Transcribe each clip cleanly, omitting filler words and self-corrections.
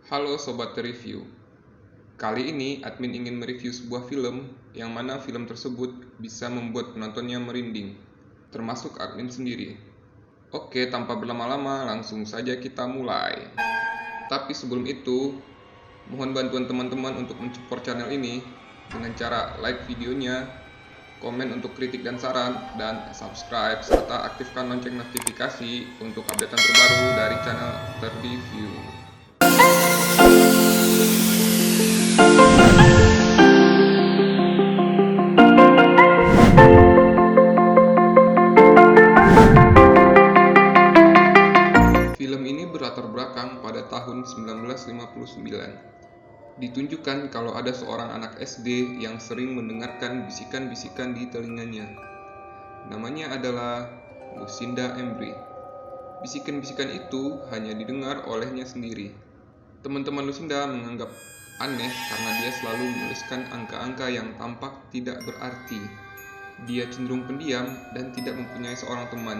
Halo Sobat Review. Kali ini admin ingin mereview sebuah film yang mana film tersebut bisa membuat penontonnya merinding, termasuk admin sendiri. Oke, tanpa berlama-lama langsung saja kita mulai. Tapi sebelum itu, mohon bantuan teman-teman untuk mensupport channel ini dengan cara like videonya, komen untuk kritik dan saran, dan subscribe serta aktifkan lonceng notifikasi untuk updatean terbaru dari channel Terreview. Film ini berlatar belakang pada tahun 1959. Ditunjukkan kalau ada seorang anak SD yang sering mendengarkan bisikan-bisikan di telinganya. Namanya adalah Lucinda Embry. Bisikan-bisikan itu hanya didengar olehnya sendiri. Teman-teman Lucinda menganggap aneh karena dia selalu menuliskan angka-angka yang tampak tidak berarti. Dia cenderung pendiam dan tidak mempunyai seorang teman.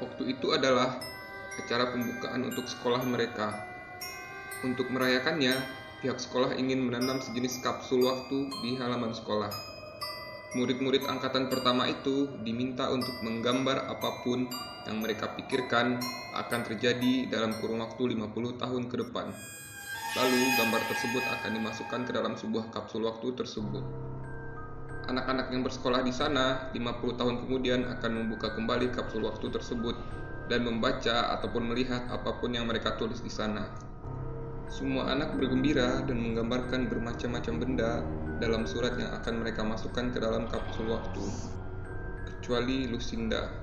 Waktu itu adalah acara pembukaan untuk sekolah mereka. Untuk merayakannya, pihak sekolah ingin menanam sejenis kapsul waktu di halaman sekolah. Murid-murid angkatan pertama itu diminta untuk menggambar apapun yang mereka pikirkan akan terjadi dalam kurun waktu 50 tahun ke depan. Lalu gambar tersebut akan dimasukkan ke dalam sebuah kapsul waktu tersebut. Anak-anak yang bersekolah di sana 50 tahun kemudian akan membuka kembali kapsul waktu tersebut dan membaca ataupun melihat apapun yang mereka tulis di sana. Semua anak bergembira dan menggambarkan bermacam-macam benda dalam surat yang akan mereka masukkan ke dalam kapsul waktu, kecuali Lucinda.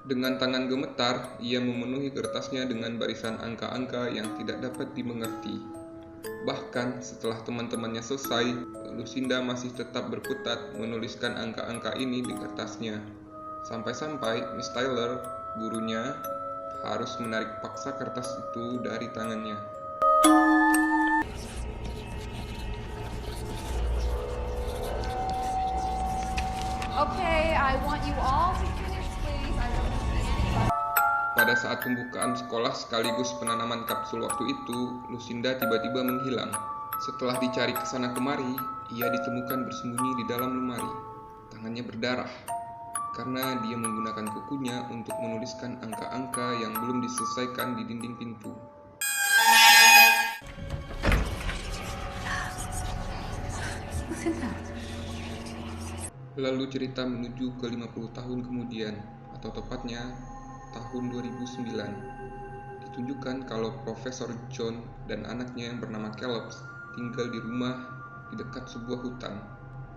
Dengan tangan gemetar, ia memenuhi kertasnya dengan barisan angka-angka yang tidak dapat dimengerti. Bahkan setelah teman-temannya selesai, Lucinda masih tetap berkutat menuliskan angka-angka ini di kertasnya. Sampai-sampai Miss Tyler, gurunya, harus menarik paksa kertas itu dari tangannya. Okay, I want you all to finish, please. I don't see anybody. Pada saat pembukaan sekolah sekaligus penanaman kapsul waktu itu, Lucinda tiba-tiba menghilang. Setelah dicari ke sana kemari, ia ditemukan bersembunyi di dalam lemari. Tangannya berdarah, karena dia menggunakan kukunya untuk menuliskan angka-angka yang belum diselesaikan di dinding pintu. Lalu cerita menuju ke 50 tahun kemudian, atau tepatnya tahun 2009. Ditunjukkan kalau Profesor John dan anaknya yang bernama Caleb tinggal di rumah di dekat sebuah hutan.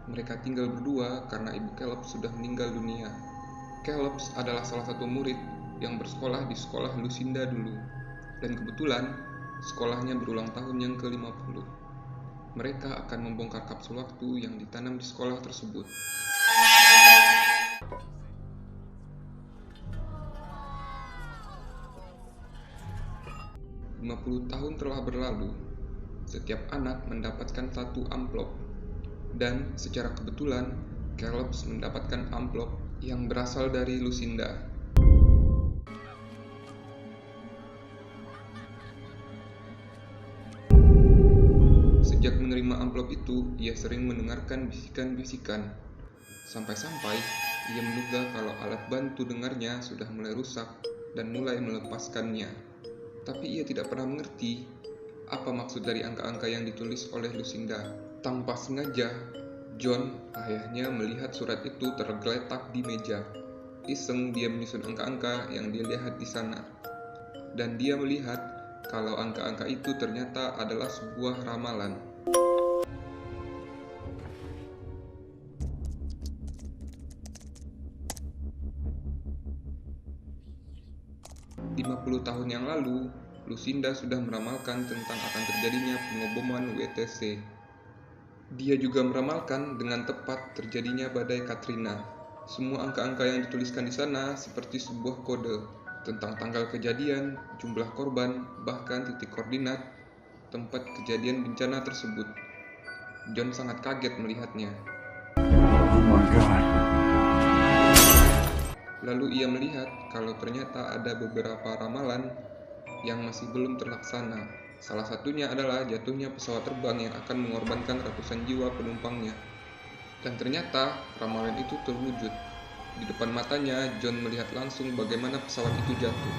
Mereka tinggal berdua karena ibu Caleb sudah meninggal dunia. Caleb adalah salah satu murid yang bersekolah di sekolah Lucinda dulu. Dan kebetulan, sekolahnya berulang tahun yang ke-50. Mereka akan membongkar kapsul waktu yang ditanam di sekolah tersebut. "50 tahun telah berlalu. Setiap anak mendapatkan satu amplop. Dan secara kebetulan, Caleb mendapatkan amplop yang berasal dari Lucinda. Sejak menerima amplop itu, ia sering mendengarkan bisikan-bisikan. Sampai-sampai, ia menduga kalau alat bantu dengarnya sudah mulai rusak dan mulai melepaskannya. Tapi ia tidak pernah mengerti apa maksud dari angka-angka yang ditulis oleh Lucinda. Tanpa sengaja, John, ayahnya, melihat surat itu tergeletak di meja. Iseng dia menyusun angka-angka yang dia lihat di sana. Dan dia melihat kalau angka-angka itu ternyata adalah sebuah ramalan. "50 tahun yang lalu, Lucinda sudah meramalkan tentang akan terjadinya pengeboman WTC. Dia juga meramalkan dengan tepat terjadinya badai Katrina. Semua angka-angka yang dituliskan di sana seperti sebuah kode tentang tanggal kejadian, jumlah korban, bahkan titik koordinat tempat kejadian bencana tersebut. John sangat kaget melihatnya. Oh my God. Lalu ia melihat kalau ternyata ada beberapa ramalan yang masih belum terlaksana. Salah satunya adalah jatuhnya pesawat terbang yang akan mengorbankan ratusan jiwa penumpangnya. Dan ternyata ramalan itu terwujud. Di depan matanya, John melihat langsung bagaimana pesawat itu jatuh.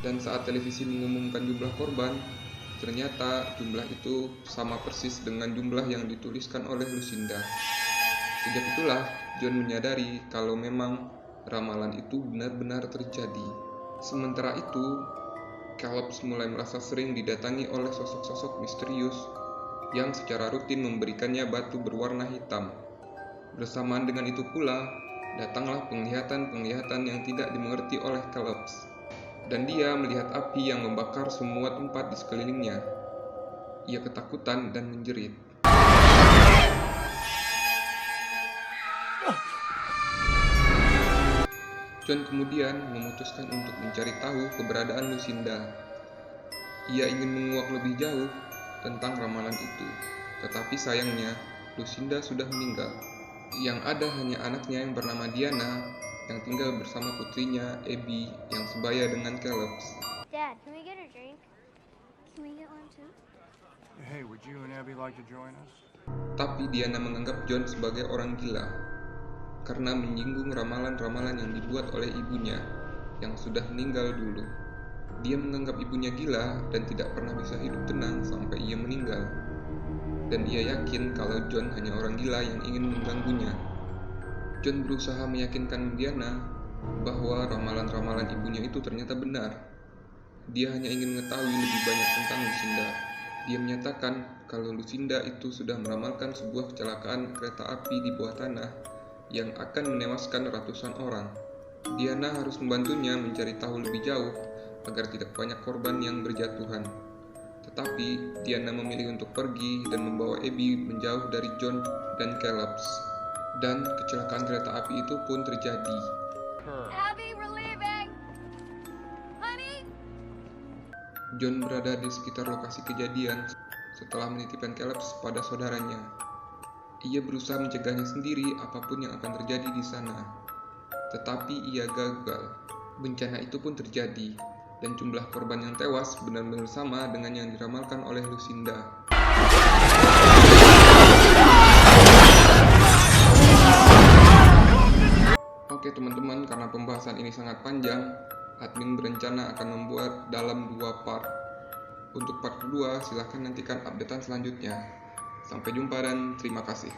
Dan saat televisi mengumumkan jumlah korban, ternyata jumlah itu sama persis dengan jumlah yang dituliskan oleh Lucinda. Sejak itulah John menyadari kalau memang ramalan itu benar-benar terjadi. Sementara itu, Caleb mulai merasa sering didatangi oleh sosok-sosok misterius yang secara rutin memberikannya batu berwarna hitam. Bersamaan dengan itu pula, datanglah penglihatan-penglihatan yang tidak dimengerti oleh Caleb. Dan dia melihat api yang membakar semua tempat di sekelilingnya. Ia ketakutan dan menjerit. John kemudian memutuskan untuk mencari tahu keberadaan Lucinda. Ia ingin menguak lebih jauh tentang ramalan itu, tetapi sayangnya Lucinda sudah meninggal. Yang ada hanya anaknya yang bernama Diana yang tinggal bersama putrinya Abby yang sebaya dengan Caleb. Dad, can we get a drink? Can we get one too? Hey, would you and Abby like to join us? Tapi Diana menganggap John sebagai orang gila karena menyinggung ramalan-ramalan yang dibuat oleh ibunya yang sudah meninggal dulu. Dia menganggap ibunya gila dan tidak pernah bisa hidup tenang sampai ia meninggal. Dan ia yakin kalau John hanya orang gila yang ingin mengganggunya. John berusaha meyakinkan Diana bahwa ramalan-ramalan ibunya itu ternyata benar. Dia hanya ingin mengetahui lebih banyak tentang Lucinda. Dia menyatakan kalau Lucinda itu sudah meramalkan sebuah kecelakaan kereta api di bawah tanah yang akan menewaskan ratusan orang. Diana harus membantunya mencari tahu lebih jauh agar tidak banyak korban yang berjatuhan. Tetapi Diana memilih untuk pergi dan membawa Abby menjauh dari John dan Caleb. Dan kecelakaan kereta api itu pun terjadi. Abby, we're leaving! Honey? John berada di sekitar lokasi kejadian setelah menitipkan Caleb pada saudaranya. Ia berusaha mencegahnya sendiri apapun yang akan terjadi di sana. Tetapi ia gagal. Bencana itu pun terjadi, dan jumlah korban yang tewas benar-benar sama dengan yang diramalkan oleh Lucinda. Oke teman-teman, karena pembahasan ini sangat panjang, admin berencana akan membuat dalam 2 part. Untuk part kedua, silahkan nantikan updatean selanjutnya. Sampai jumpa dan terima kasih.